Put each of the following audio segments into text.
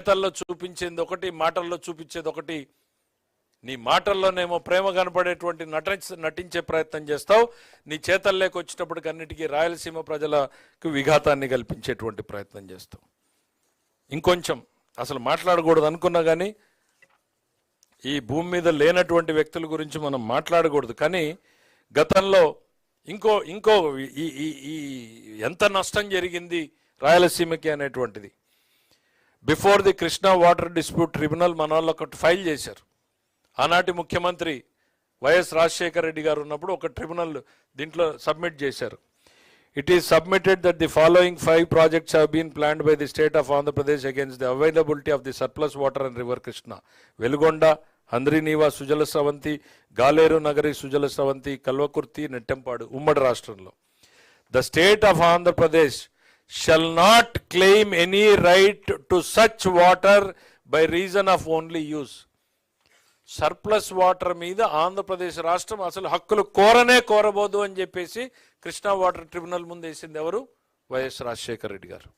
చేతల్లో చూపించేది ఒకటి, మాటల్లో చూపించేది ఒకటి. నీ మాటల్లోనేమో ప్రేమ కనపడేటువంటి నటించే ప్రయత్నం చేస్తావు, నీ చేతల్లోకి వచ్చేటప్పటికి అన్నిటికీ రాయలసీమ ప్రజలకు విఘాతాన్ని కల్పించేటువంటి ప్రయత్నం చేస్తావు. ఇంకొంచెం అసలు మాట్లాడకూడదు అనుకున్నా కానీ ఈ భూమి మీద లేనటువంటి వ్యక్తుల గురించి మనం మాట్లాడకూడదు. కానీ గతంలో ఇంకో ఇంకో ఈ ఎంత నష్టం జరిగింది రాయలసీమకి అనేటువంటిది before the Krishna water dispute tribunal మన వాళ్ళు ఒకటి ఫైల్ చేశారు. ఆనాటి ముఖ్యమంత్రి వైఎస్ రాజశేఖర రెడ్డి గారు ఉన్నప్పుడు ఒక ట్రిబ్యునల్ దీంట్లో సబ్మిట్ చేశారు. It is submitted that the following 5 projects have been planned by the state of Andhra Pradesh against the availability of the surplus water in river Krishna. Velgonda, Handriniva, Sujala Sravanti, Galeru Nagari, Sujala Sravanti, Kalvakurti, Nettampadu, Ummadi Rashtralo. The state of Andhra Pradesh shall not claim any right to such water by reason of only use. Surplus water మీద ఆంధ్రప్రదేశ్ రాష్ట్రం అసలు హక్కులు కోరబోదు అని చెప్పేసి Krishna water tribunal ముందు వేసింది ఎవరు? YS Rajasekhara Reddy గారు.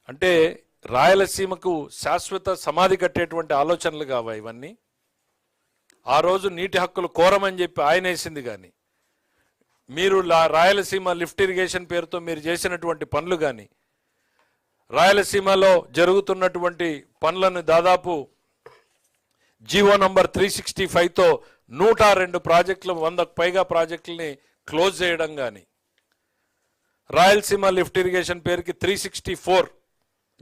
అంటే రాయలసీమకు శాశ్వత సమాధి కట్టేటువంటి ఆలోచనలు కావా ఇవన్నీ? ఆ రోజు నీటి హక్కులు కోరమని చెప్పి ఆయన వేసింది. కానీ మీరు రాయలసీమ లిఫ్ట్ ఇరిగేషన్ పేరుతో మీరు చేసినటువంటి పనులు కానీ రాయలసీమలో జరుగుతున్నటువంటి పనులను దాదాపు జీవో నంబర్ 365తో 102 ప్రాజెక్టులు 100కు పైగా ప్రాజెక్టులని క్లోజ్ చేయడం కానీ రాయలసీమ లిఫ్ట్ ఇరిగేషన్ పేరుకి 364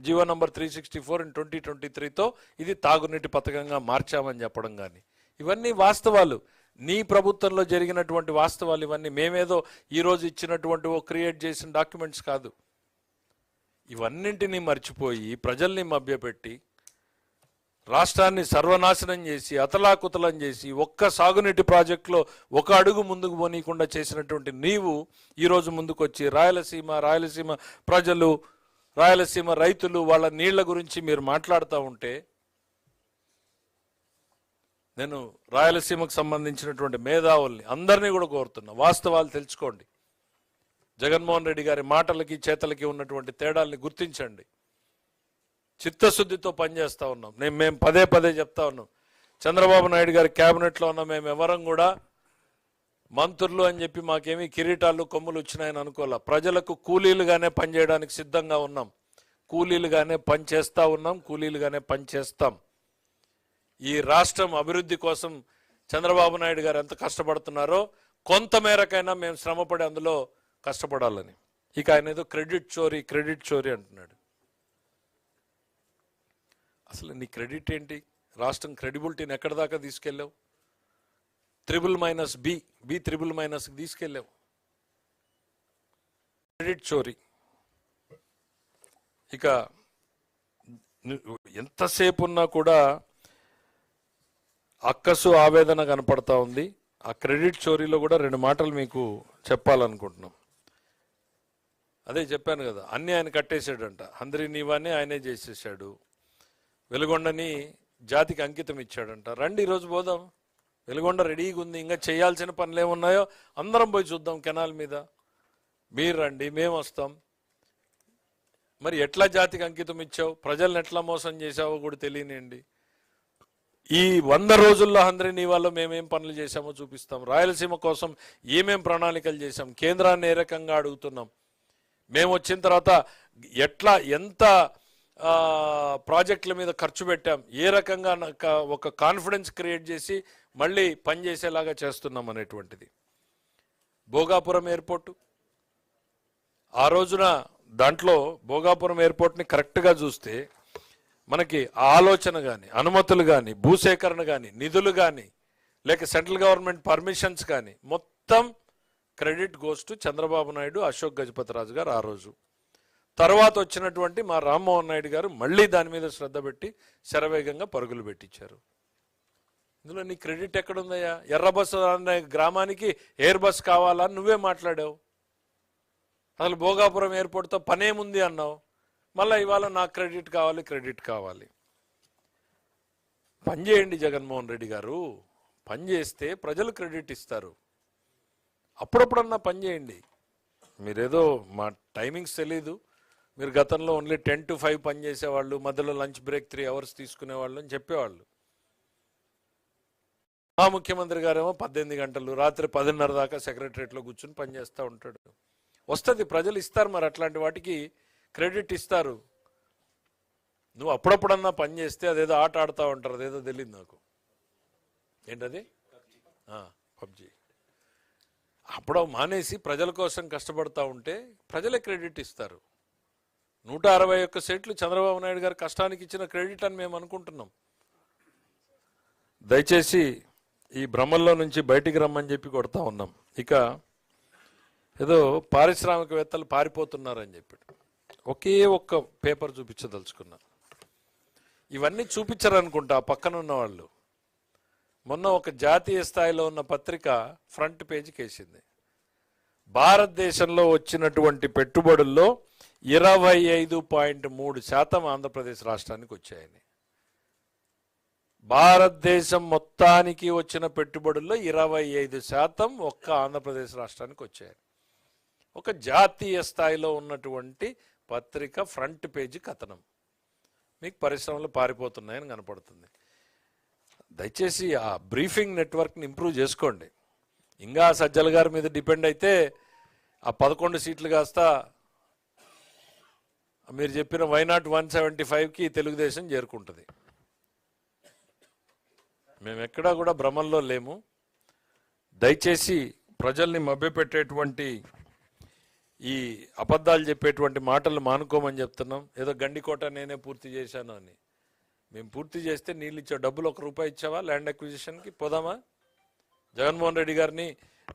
జీవో నంబర్ 364 in 2023తో ఇది తాగునీటి పథకంగా మార్చామని చెప్పడం కానీ ఇవన్నీ వాస్తవాలు. నీ ప్రభుత్వంలో జరిగినటువంటి వాస్తవాలు ఇవన్నీ. మేమేదో ఈరోజు ఇచ్చినటువంటి క్రియేట్ చేసిన డాక్యుమెంట్స్ కాదు. ఇవన్నింటినీ మర్చిపోయి ప్రజల్ని మభ్యపెట్టి రాష్ట్రాన్ని సర్వనాశనం చేసి అతలాకుతలం చేసి ఒక్క సాగునీటి ప్రాజెక్టులో ఒక అడుగు ముందుకు పోనీయకుండా చేసినటువంటి నీవు ఈరోజు ముందుకొచ్చి రాయలసీమ ప్రజలు, రాయలసీమ రైతులు, వాళ్ళ నీళ్ల గురించి మీరు మాట్లాడుతూ ఉంటే నేను రాయలసీమకు సంబంధించినటువంటి మేధావుల్ని అందరినీ కూడా కోరుతున్నా, వాస్తవాలు తెలుసుకోండి. జగన్మోహన్ రెడ్డి గారి మాటలకి చేతలకి ఉన్నటువంటి తేడాల్ని గుర్తించండి. చిత్తశుద్ధితో పనిచేస్తూ ఉన్నాం. మేము పదే చెప్తా ఉన్నాం. చంద్రబాబు నాయుడు గారి క్యాబినెట్లో ఉన్న మేము ఎవరం కూడా మంత్రులు అని చెప్పి మాకేమీ కిరీటాలు కొమ్ములు వచ్చినాయని అనుకోలే. ప్రజలకు కూలీలుగానే పనిచేయడానికి సిద్ధంగా ఉన్నాం. కూలీలుగానే పనిచేస్తూ ఉన్నాం. కూలీలుగానే పనిచేస్తాం. ఈ రాష్ట్రం అభివృద్ధి కోసం చంద్రబాబు నాయుడు గారు ఎంత కష్టపడుతున్నారో కొంతమేరకైనా మేము శ్రమపడి అందులో కష్టపడాలని. ఇక ఆయన ఏదో క్రెడిట్ చోరీ అంటున్నాడు. అసలు నీ క్రెడిట్ ఏంటి? రాష్ట్రం క్రెడిబిలిటీని ఎక్కడి దాకా తీసుకెళ్ళావు? B3- తీసుకెళ్ళావు. క్రెడిట్ చోరీ. ఇక ఎంతసేపు ఉన్నా కూడా అక్కసు ఆవేదన కనపడతా ఉంది. ఆ క్రెడిట్ చోరీలో కూడా 2 మాటలు మీకు చెప్పాలనుకుంటున్నాం. అదే చెప్పాను కదా, అన్నీ ఆయన కట్టేశాడంట. హంద్రీనీవాని ఆయనే చేసేసాడు. వెలుగొండని జాతికి అంకితం ఇచ్చాడంట. రండి ఈరోజు పోదాం. వెలుగొండ రెడీగా ఉంది. ఇంకా చేయాల్సిన పనులు ఏమున్నాయో అందరం పోయి చూద్దాం కెనాల్ మీద. మీరు రండి, మేము వస్తాం. మరి ఎట్లా జాతికి అంకితం ఇచ్చావు, ప్రజల్ని ఎట్లా మోసం చేసావో కూడా తెలియనియండి. ఈ 100 రోజుల్లో హంద్రీనీవాలో మేమేం పనులు చేశామో చూపిస్తాం. రాయలసీమ కోసం ఏమేం ప్రణాళికలు చేశాం, కేంద్రాన్ని ఏ రకంగా అడుగుతున్నాం, మేము వచ్చిన తర్వాత ఎంత ప్రాజెక్టుల మీద ఖర్చు పెట్టాం, ఏ రకంగా ఒక కాన్ఫిడెన్స్ క్రియేట్ చేసి మళ్ళీ పనిచేసేలాగా చేస్తున్నాం అనేటువంటిది. భోగాపురం ఎయిర్పోర్టు ఆ రోజున దాంట్లో భోగాపురం ఎయిర్పోర్ట్ని కరెక్ట్గా చూస్తే మనకి ఆలోచన కానీ, అనుమతులు కానీ, భూసేకరణ కానీ, నిధులు కానీ, లేక సెంట్రల్ గవర్నమెంట్ పర్మిషన్స్ కానీ మొత్తం credit goes to Chandrababu Naidu, Ashok Gajapathiraju గారు ఆ రోజు. తర్వాత వచ్చినటువంటి మా రామ్మోహన్ నాయుడు గారు మళ్ళీ దాని మీద శ్రద్ధ పెట్టి శరవేగంగా పరుగులు పెట్టించారు. ఇందులో నీ క్రెడిట్ ఎక్కడుందయ్యా? ఎర్ర బస్సు అనే గ్రామానికి ఎయిర్ బస్ కావాలని నువ్వే మాట్లాడావు. అసలు భోగాపురం ఎయిర్పోర్ట్తో పనేముంది అన్నావు. మళ్ళీ ఇవాళ నాకు క్రెడిట్ కావాలి. పని చేయండి జగన్మోహన్ రెడ్డి గారు. పని చేస్తే ప్రజలు క్రెడిట్ ఇస్తారు. అప్పుడప్పుడన్నా పని చేయండి. మీరేదో మా టైమింగ్స్ తెలీదు, మీరు గతంలో ఓన్లీ 10 to 5 పనిచేసేవాళ్ళు, మధ్యలో లంచ్ బ్రేక్ 3 hours తీసుకునేవాళ్ళు అని చెప్పేవాళ్ళు. మా ముఖ్యమంత్రి గారేమో 18 గంటలు, రాత్రి 10:30 దాకా సెక్రటరియట్లో కూర్చుని పనిచేస్తూ ఉంటాడు. వస్తుంది, ప్రజలు ఇస్తారు, మరి అట్లాంటి వాటికి క్రెడిట్ ఇస్తారు. నువ్వు అప్పుడప్పుడన్నా పని చేస్తే అదేదో ఆట ఆడుతూ ఉంటారు, అదేదో తెలియదు నాకు. ఏంటది? పబ్జి. అప్పుడు మానేసి ప్రజల కోసం కష్టపడతా ఉంటే ప్రజలే క్రెడిట్ ఇస్తారు. 161 సీట్లు చంద్రబాబు నాయుడు గారు కష్టానికి ఇచ్చిన క్రెడిట్ అని మేము అనుకుంటున్నాం. దయచేసి ఈ భ్రమల్లో నుంచి బయటికి రమ్మని చెప్పి కొడతా ఉన్నాం. ఇక ఏదో పారిశ్రామికవేత్తలు పారిపోతున్నారని చెప్పి ఒకే ఒక్క పేపర్ చూపించదలుచుకున్నా. ఇవన్నీ చూపించరనుకుంటా పక్కన ఉన్న వాళ్ళు. మొన్న ఒక జాతీయ స్థాయిలో ఉన్న పత్రిక ఫ్రంట్ పేజీకి వేసింది. భారతదేశంలో వచ్చినటువంటి పెట్టుబడుల్లో 25.3% ఆంధ్రప్రదేశ్ రాష్ట్రానికి వచ్చాయని. భారతదేశం మొత్తానికి వచ్చిన పెట్టుబడుల్లో 25% ఒక్క ఆంధ్రప్రదేశ్ రాష్ట్రానికి వచ్చాయని ఒక జాతీయ స్థాయిలో ఉన్నటువంటి పత్రిక ఫ్రంట్ పేజీ కథనం. మీకు పరిశ్రమలు పారిపోతున్నాయని కనపడుతుంది. దయచేసి ఆ బ్రీఫింగ్ నెట్వర్క్ని ఇంప్రూవ్ చేసుకోండి. ఇంకా సజ్జల గారి మీద డిపెండ్ అయితే ఆ 11 సీట్లు కాస్త మీరు చెప్పిన వైనాట్ 175కి తెలుగుదేశం చేరుకుంటుంది. మేము ఎక్కడా కూడా భ్రమంలో లేము. దయచేసి ప్రజల్ని మభ్యపెట్టేటువంటి ఈ అబద్ధాలు చెప్పేటువంటి మాటలు మానుకోమని చెప్తున్నాం. ఏదో గండికోట నేనే పూర్తి చేశాను అని. మేము పూర్తి చేస్తే నీళ్ళు ఇచ్చే డబ్బులు ₹1 ఇచ్చావా ల్యాండ్ అక్విజిషన్కి? పోదామా? జగన్మోహన్ రెడ్డి గారిని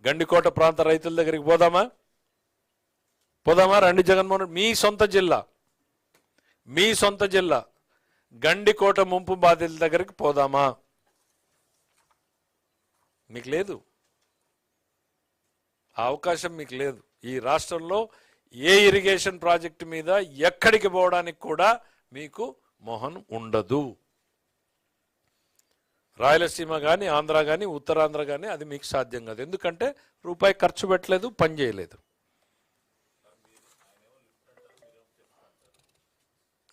గండికోట ప్రాంత రైతుల దగ్గరికి పోదామా? రండి. జగన్మోహన్ రెడ్డి మీ సొంత జిల్లా గండికోట ముంపు బాధితుల దగ్గరికి పోదామా? మీకు లేదు, ఆ అవకాశం మీకు లేదు. ఈ రాష్ట్రంలో ఏ ఇరిగేషన్ ప్రాజెక్టు మీద ఎక్కడికి పోవడానికి కూడా మీకు మొహం ఉండదు. రాయలసీమ కానీ, ఆంధ్ర కానీ, ఉత్తరాంధ్ర కానీ అది మీకు సాధ్యం కాదు. ఎందుకంటే రూపాయి ఖర్చు పెట్టలేదు, పని చేయలేదు.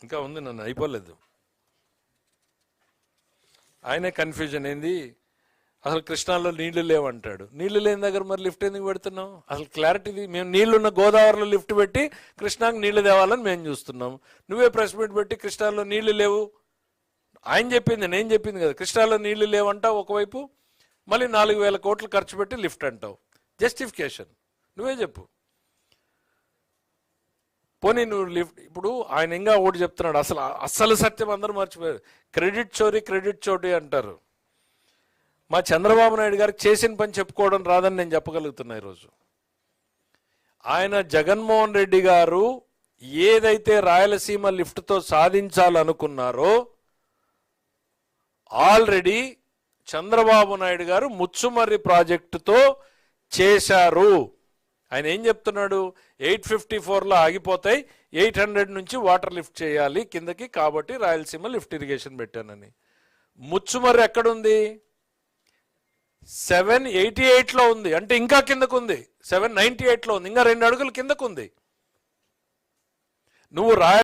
ఇంకా ఉంది, నన్ను అయిపోలేదు. ఆయనే కన్ఫ్యూజన్ ఏంది, అసలు కృష్ణాలో నీళ్లు లేవంటాడు. నీళ్లు లేని దగ్గర మరి లిఫ్ట్ ఎందుకు పెడుతున్నాం? అసలు క్లారిటీ. మేము నీళ్లున్న గోదావరిలో లిఫ్ట్ పెట్టి కృష్ణాకి నీళ్లు తేవాలని మేము చూస్తున్నాం. నువ్వే ప్రెస్ మీట్ పెట్టి కృష్ణాలో నీళ్లు లేవు, ఆయన చెప్పింది నేను చెప్పింది కదా, కృష్ణాలో నీళ్లు లేవంటావు ఒకవైపు, మళ్ళీ 4,000 కోట్లు ఖర్చు పెట్టి లిఫ్ట్ అంటావు. జస్టిఫికేషన్ నువ్వే చెప్పు. పోనీ నువ్వు లిఫ్ట్, ఇప్పుడు ఆయన ఇంకా ఒకటి చెప్తున్నాడు, అసలు సత్యం అందరూ మర్చిపోయారు. క్రెడిట్ చోరీ అంటారు. మా చంద్రబాబు నాయుడు గారికి చేసిన పని చెప్పుకోవడం రాదని నేను చెప్పగలుగుతున్నా ఈరోజు. ఆయన జగన్మోహన్ రెడ్డి గారు ఏదైతే రాయలసీమ లిఫ్ట్తో సాధించాలనుకున్నారో ఆల్రెడీ చంద్రబాబు నాయుడు గారు ముచ్చుమర్రి ప్రాజెక్టుతో చేశారు. ఆయన ఏం చెప్తున్నాడు, 854లో ఆగిపోతాయి, 800 నుంచి వాటర్ లిఫ్ట్ చేయాలి కిందకి, కాబట్టి రాయలసీమ లిఫ్ట్ ఇరిగేషన్ పెట్టానని. ముచ్చుమర్రి ఎక్కడుంది? 788లో ఉంది, అంటే ఇంకా కిందకు ఉంది. 798లో ఉంది, ఇంకా 2 అడుగులు కిందకు ఉంది. నువ్వు